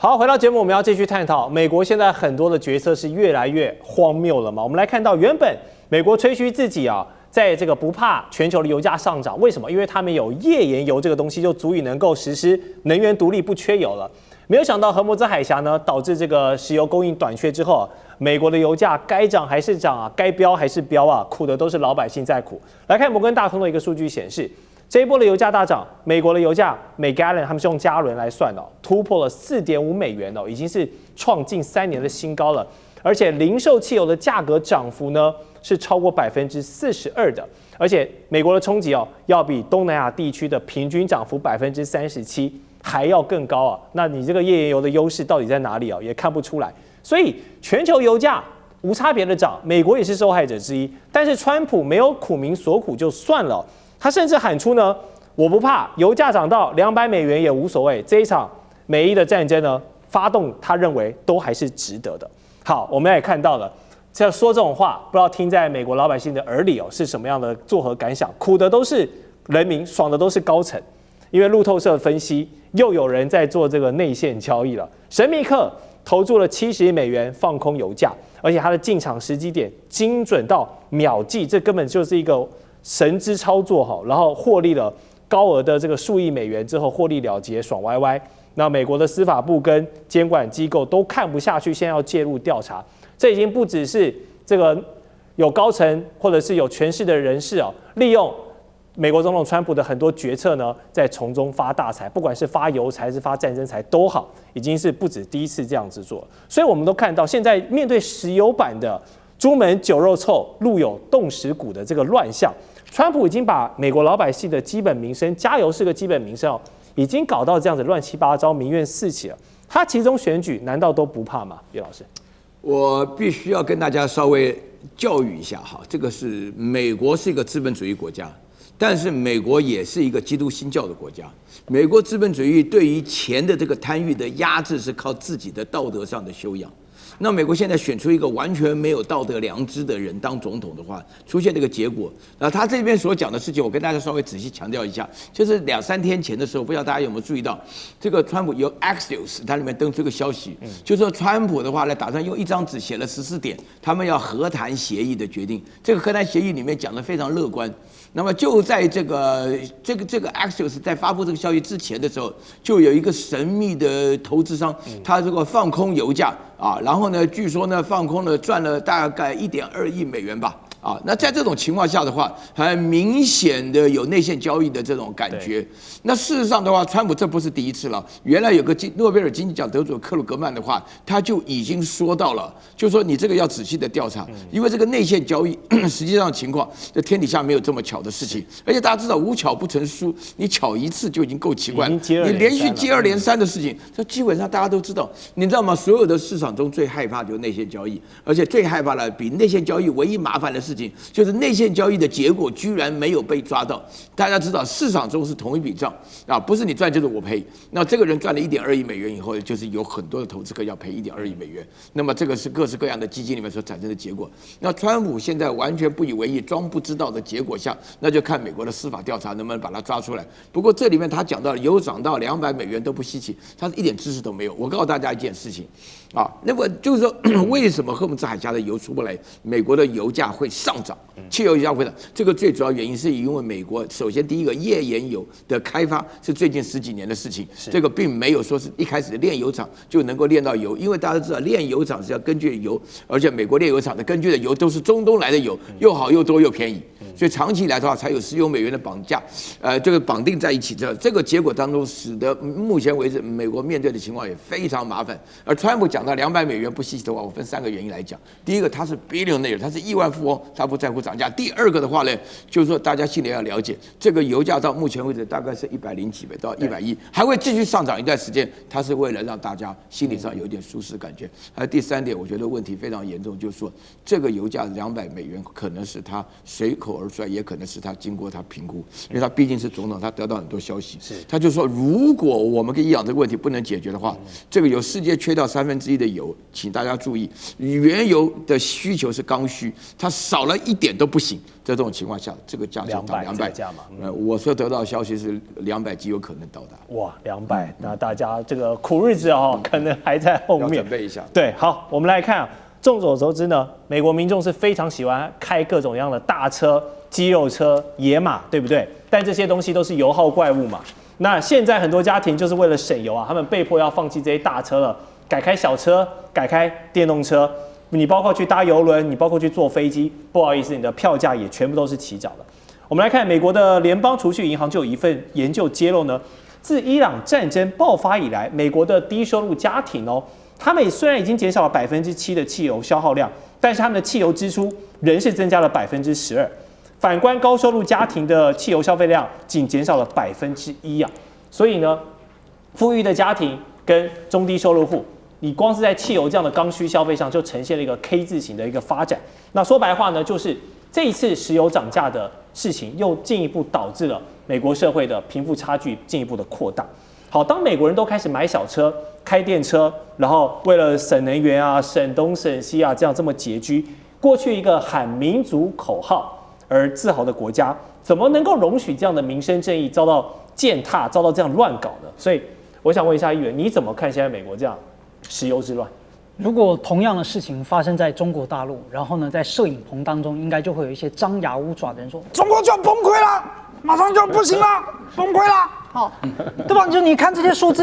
好，回到节目，我们要继续探讨美国现在很多的决策是越来越荒谬了嘛？我们来看到，原本美国吹嘘自己在这个不怕全球的油价上涨，为什么？因为他们有页岩油这个东西，就足以能够实施能源独立，不缺油了。没有想到荷姆兹海峡呢，导致这个石油供应短缺之后，美国的油价该涨还是涨该飙还是飙苦的都是老百姓在苦。来看摩根大通的一个数据显示。这一波的油价大涨，美国的油价每 gallon 他们是用加仑来算突破了4.5美元已经是创近3年的新高了。而且零售汽油的价格涨幅呢是超过42%的，而且美国的冲击要比东南亚地区的平均涨幅37%还要更高那你这个页岩油的优势到底在哪里也看不出来。所以全球油价无差别的涨，美国也是受害者之一。但是川普没有苦民所苦就算了。他甚至喊出呢，我不怕油价涨到200美元也无所谓，这一场美伊的战争呢，发动他认为都还是值得的。好，我们也看到了，这说这种话，不知道听在美国老百姓的耳里是什么样的作何感想？苦的都是人民，爽的都是高层。因为路透社分析，又有人在做这个内线交易了。神秘客投注了70亿美元放空油价，而且他的进场时机点精准到秒计，这根本就是一个神之操作然后获利了高额的这个数亿美元之后获利了结，爽歪歪。那美国的司法部跟监管机构都看不下去，现在要介入调查。这已经不只是这个有高层或者是有权势的人士利用美国总统川普的很多决策呢，在从中发大财，不管是发油财还是发战争财都好，已经是不止第一次这样子做。所以我们都看到，现在面对石油版的朱门酒肉臭，路有冻死骨的这个乱象，川普已经把美国老百姓的基本民生，加油是个基本民生已经搞到这样子乱七八糟，民怨四起了。他其中选举难道都不怕吗？叶老师，我必须要跟大家稍微教育一下这个是美国是一个资本主义国家，但是美国也是一个基督新教的国家。美国资本主义对于钱的这个贪欲的压制是靠自己的道德上的修养。那美国现在选出一个完全没有道德良知的人当总统的话，出现这个结果。他这边所讲的事情，我跟大家稍微仔细强调一下，就是2-3天前的时候，不知道大家有没有注意到，这个川普有 Axios， 它里面登出个消息，就说川普的话呢，打算用一张纸写了14点，他们要和谈协议的决定。这个和谈协议里面讲得非常乐观。那么就在这个 Axios 在发布这个消息之前的时候，就有一个神秘的投资商，他这个放空油价然后呢，据说呢放空了赚了大概1.2亿美元吧。那在这种情况下的话，很明显的有内线交易的这种感觉。那事实上的话，川普这不是第一次了。原来有个诺贝尔经济奖得主克鲁格曼的话，他就已经说到了，就说你这个要仔细的调查，因为这个内线交易实际上情况，这天底下没有这么巧的事情。而且大家知道无巧不成书，你巧一次就已经够奇怪了，你连续接二连三的事情，这基本上大家都知道。你知道吗？所有的市场中最害怕就是内线交易，而且最害怕的比内线交易唯一麻烦的事情就是内线交易的结果居然没有被抓到。大家知道市场中是同一笔账不是你赚就是我赔。那这个人赚了1.2亿美元以后，就是有很多的投资客要赔1.2亿美元。那么这个是各式各样的基金里面所产生的结果。那川普现在完全不以为意，装不知道的结果下，那就看美国的司法调查能不能把它抓出来。不过这里面他讲到油涨到200美元都不稀奇，他一点知识都没有。我告诉大家一件事情那么就是说为什么荷姆兹海峡的油出不来，美国的油价会上涨，汽油价会涨？这个最主要原因是因为美国首先第一个页岩油的开发是最近10几年的事情，这个并没有说是一开始炼油厂就能够炼到油，因为大家知道炼油厂是要根据油，而且美国炼油厂的根据的油都是中东来的油，又好又多又便宜，所以长期来的话才有石油美元的绑架，这个绑定在一起这个结果当中，使得目前为止美国面对的情况也非常麻烦。而川普讲到200美元不稀奇的话，我分3个原因来讲。第一个，他是 billionaire， 他是亿万富翁，他不在乎涨价。第二个的话呢，就是说大家心里要了解，这个油价到目前为止大概是100几到110，还会继续上涨一段时间。他是为了让大家心理上有一点舒适感觉。还有第3点，我觉得问题非常严重，就是说这个油价200美元可能是他随口而出来，也可能是他经过他评估，因为他毕竟是总统，他得到很多消息。他就说，如果我们跟伊朗这个问题不能解决的话，这个有世界缺掉1/3的油，请大家注意，原油的需求是刚需，它少了一点都不行，在这种情况下，这个价钱到200价嘛。我所得到的消息是200极有可能到达。哇，200，那大家这个苦日子可能还在后面，要准备一下。对，好，我们来看众所周知呢，美国民众是非常喜欢开各种各样的大车、肌肉车、野马，对不对？但这些东西都是油耗怪物嘛。那现在很多家庭就是为了省油他们被迫要放弃这些大车了，改开小车，改开电动车。你包括去搭邮轮，你包括去坐飞机，不好意思，你的票价也全部都是起涨的。我们来看美国的联邦储蓄银行就有一份研究揭露呢，自伊朗战争爆发以来，美国的低收入家庭他们虽然已经减少了7%的汽油消耗量，但是他们的汽油支出仍是增加了12%。反观高收入家庭的汽油消费量仅减少了1%所以呢，富裕的家庭跟中低收入户，你光是在汽油这样的刚需消费上就呈现了一个 K 字形的一个发展。那说白话呢，就是这一次石油涨价的事情，又进一步导致了美国社会的贫富差距进一步的扩大。好，当美国人都开始买小车、开电车，然后为了省能源省东省西这么拮据，过去一个喊民族口号而自豪的国家，怎么能够容许这样的民生正义遭到践踏、遭到这样乱搞呢？所以我想问一下议员，你怎么看现在美国这样石油之乱？如果同样的事情发生在中国大陆，然后呢，在摄影棚当中，应该就会有一些张牙舞爪的人说，中国就要崩溃了，马上就不行了，崩溃了，对吧？就你看这些数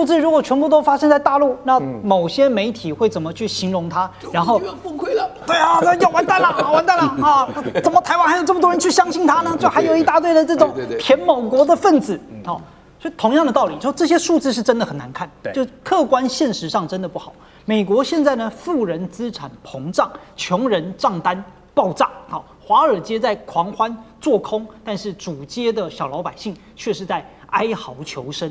字如果全部都发生在大陆，那某些媒体会怎么去形容它？然后要崩溃了，对那要完蛋了怎么台湾还有这么多人去相信它呢？就还有一大堆的这种舔某国的分子，所以同样的道理，就这些数字是真的很难看，就客观现实上真的不好。美国现在呢，富人资产膨胀，穷人账单爆炸，华尔街在狂欢做空，但是主街的小老百姓却是在哀嚎求生。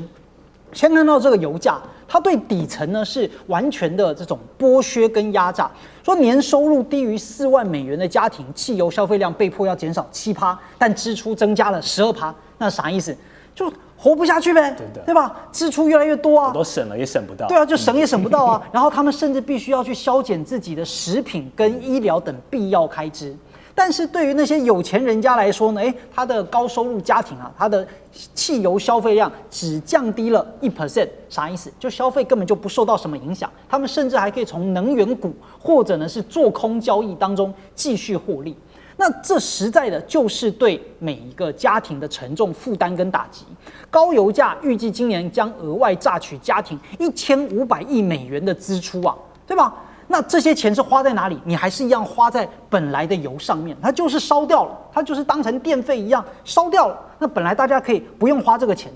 先看到这个油价，它对底层呢是完全的这种剥削跟压榨。说年收入低于4万美元的家庭，汽油消费量被迫要减少7%，但支出增加了12%，那啥意思？就活不下去呗，对吧？支出越来越多我都省了也省不到。对就省也省不到然后他们甚至必须要去削减自己的食品跟医疗等必要开支。但是对于那些有钱人家来说呢，他的高收入家庭他的汽油消费量只降低了1%，啥意思？就消费根本就不受到什么影响，他们甚至还可以从能源股或者呢是做空交易当中继续获利。那这实在的就是对每一个家庭的沉重负担跟打击。高油价预计今年将额外榨取家庭1500亿美元的支出对吧？那这些钱是花在哪里？你还是一样花在本来的油上面，它就是烧掉了，它就是当成电费一样烧掉了。那本来大家可以不用花这个钱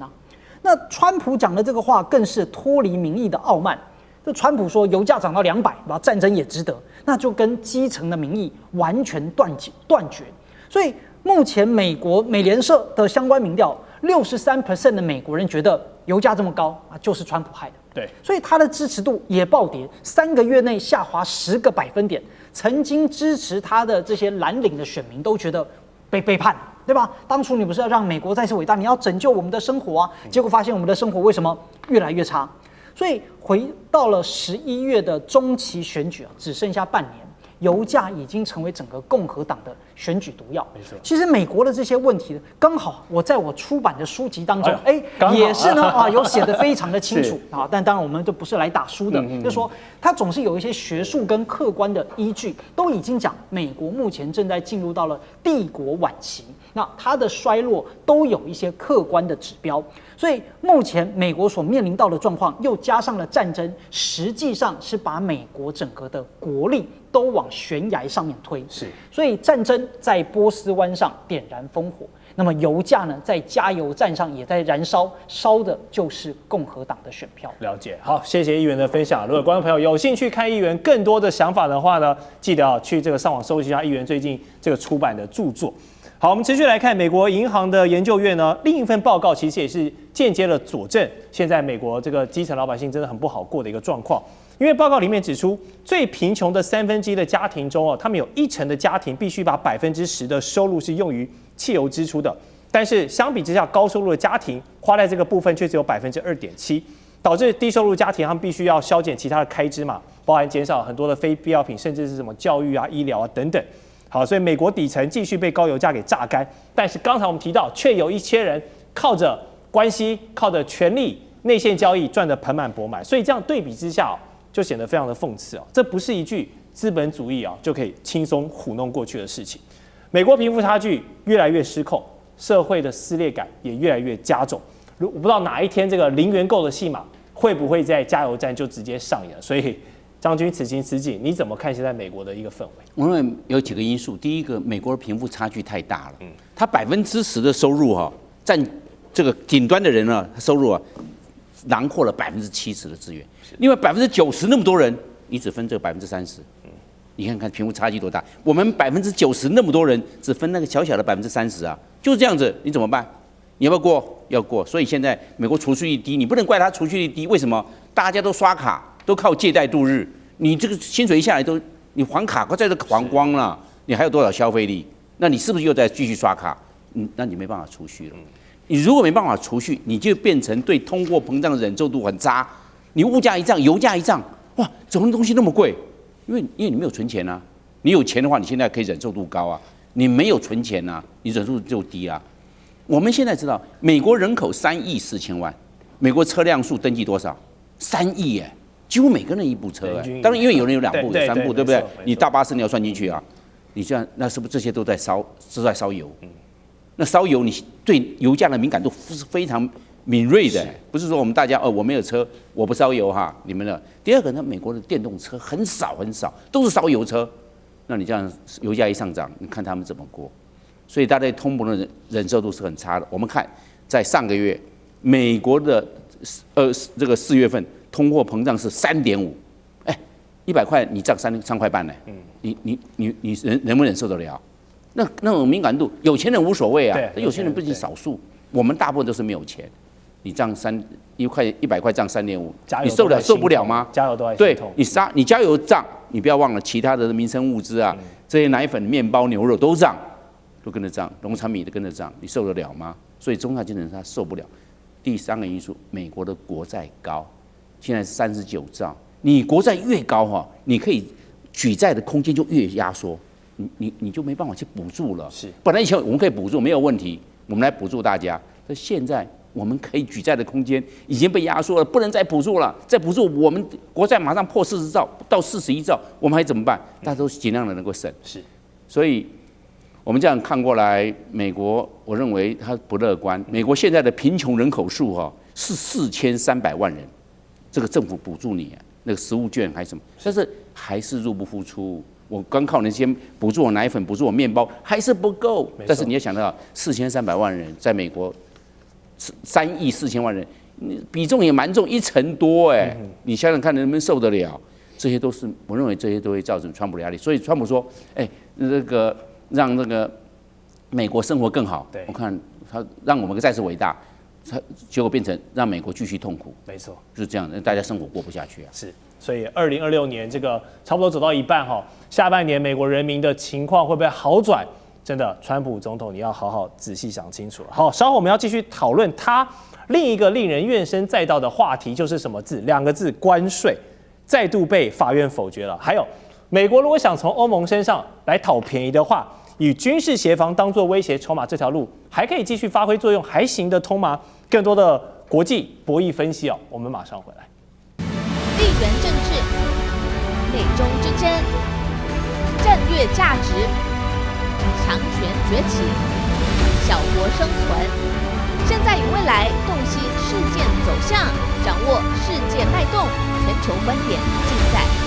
那川普讲的这个话更是脱离民意的傲慢。这川普说油价涨到200，战争也值得，那就跟基层的民意完全断绝。所以目前美联社的相关民调，63% 的美国人觉得油价这么高就是川普害的。对，所以他的支持度也暴跌，3个月内下滑10个百分点。曾经支持他的这些蓝领的选民都觉得被背叛，对吧？当初你不是要让美国再次伟大，你要拯救我们的生活结果发现我们的生活为什么越来越差？所以回到了11月的中期选举只剩下半年，油价已经成为整个共和党的选举毒药。没错，其实美国的这些问题刚好我在我出版的书籍当中，也是呢有写得非常的清楚但当然我们都不是来打书的，就是说它总是有一些学术跟客观的依据，都已经讲美国目前正在进入到了帝国晚期，那它的衰落都有一些客观的指标。所以目前美国所面临到的状况，又加上了战争，实际上是把美国整个的国力都往悬崖上面推。所以战争在波斯湾上点燃烽火，那么油价呢，在加油站上也在燃烧，烧的就是共和党的选票。了解，好，谢谢议员的分享。如果观众朋友有兴趣看议员更多的想法的话呢，记得去这个上网搜集一下议员最近这个出版的著作。好，我们持续来看美国银行的研究院呢，另一份报告其实也是间接的佐证现在美国这个基层老百姓真的很不好过的一个状况。因为报告里面指出，最贫穷的1/3的家庭中他们有1成的家庭必须把10%的收入是用于汽油支出的，但是相比之下，高收入的家庭花在这个部分却只有2.7%，导致低收入家庭他们必须要削减其他的开支嘛，包含减少很多的非必要品，甚至是什么教育医疗等等。好，所以美国底层继续被高油价给榨干。但是刚才我们提到，却有一些人靠着关系、靠着权力、内线交易赚得盆满钵满。所以这样对比之下，就显得非常的讽刺哦。这不是一句资本主义就可以轻松糊弄过去的事情。美国贫富差距越来越失控，社会的撕裂感也越来越加重。我不知道哪一天这个零元购的戏码会不会在加油站就直接上演。所以将军此情此景，你怎么看现在美国的一个氛围？我认为有几个因素。第一个，美国的贫富差距太大了，它10%的收入占这个顶端的人呢，收入囊括了70%的资源。另外90%那么多人，你只分这个30%。你看看贫富差距多大？我们90%那么多人，只分那个小小的30%啊，就是这样子，你怎么办？你要不要过？要过。所以现在美国储蓄率低，你不能怪它储蓄率低，为什么？大家都刷卡，都靠借贷度日，你这个薪水一下来你还卡快在这还光了，你还有多少消费力？那你是不是又在继续刷卡？那你没办法储蓄了。你如果没办法储蓄，你就变成对通货膨胀的忍受度很差。你物价一涨，油价一涨，哇，怎么东西那么贵？因为你没有存钱啊。你有钱的话，你现在可以忍受度高啊。你没有存钱啊，你忍受度就低啊。我们现在知道，美国人口3亿4千万，美国车辆数登记多少？3亿耶，几乎每个人一部车哎。当然，因为有人有2部、有3部，对不对？你大巴士你要算进去啊。你这样，那是不是这些都在烧油？那烧油，你对油价的敏感度是非常敏锐的，不是说我们大家我没有车，我不烧油哈，你们的。第二个呢，美国的电动车很少，都是烧油车。那你这样油价一上涨，你看他们怎么过？所以大家通膨的忍受度是很差的。我们看在上个月，美国的这个4月份通货膨胀是3.5%，哎，100块你涨3块半呢，你能不能忍受得了？那种敏感度，有钱人无所谓啊，有钱人毕竟少数，我们大部分都是没有钱。你涨100块涨3.5%，你受不了吗？加油都在对你加油涨，你不要忘了其他的民生物资啊，这些奶粉、面包、牛肉都涨。都跟着涨，农产品都跟着涨，你受得了吗？所以中下阶层他受不了。第3个因素，美国的国债高，现在是39兆。你国债越高你可以举债的空间就越压缩，你就没办法去补助了。是，本来以前我们可以补助没有问题，我们来补助大家。但现在我们可以举债的空间已经被压缩了，不能再补助了。再补助，我们国债马上破40兆到41兆，我们还怎么办？大家都尽量的能够省。是，所以。我们这样看过来，美国我认为它不乐观。美国现在的贫穷人口数是4300万人，这个政府补助你那个食物券还是什么，但是还是入不敷出。我光靠那些补助我奶粉、补助我面包还是不够。但是你要想到4300万人在美国，3亿4千万人，比重也蛮重，1成多哎。你想想看能不能受得了？这些都是我认为这些都会造成川普的压力。所以川普说，这个。让那个美国生活更好，我看他让我们再次伟大，他结果变成让美国继续痛苦。没错，就是这样，大家生活过不下去啊。是，所以2026年这个差不多走到一半下半年美国人民的情况会不会好转？真的，川普总统你要好好仔细想清楚了。好，稍后我们要继续讨论他另一个令人怨声载道的话题，就是什么字？2个字，关税，再度被法院否决了。还有，美国如果想从欧盟身上来讨便宜的话，以军事协防当作威胁筹码，这条路还可以继续发挥作用，还行得通吗？更多的国际博弈分析我们马上回来。地缘政治、美中之争、战略价值、强权崛起、小国生存，现在与未来洞悉事件走向，掌握世界脉动，全球观点尽在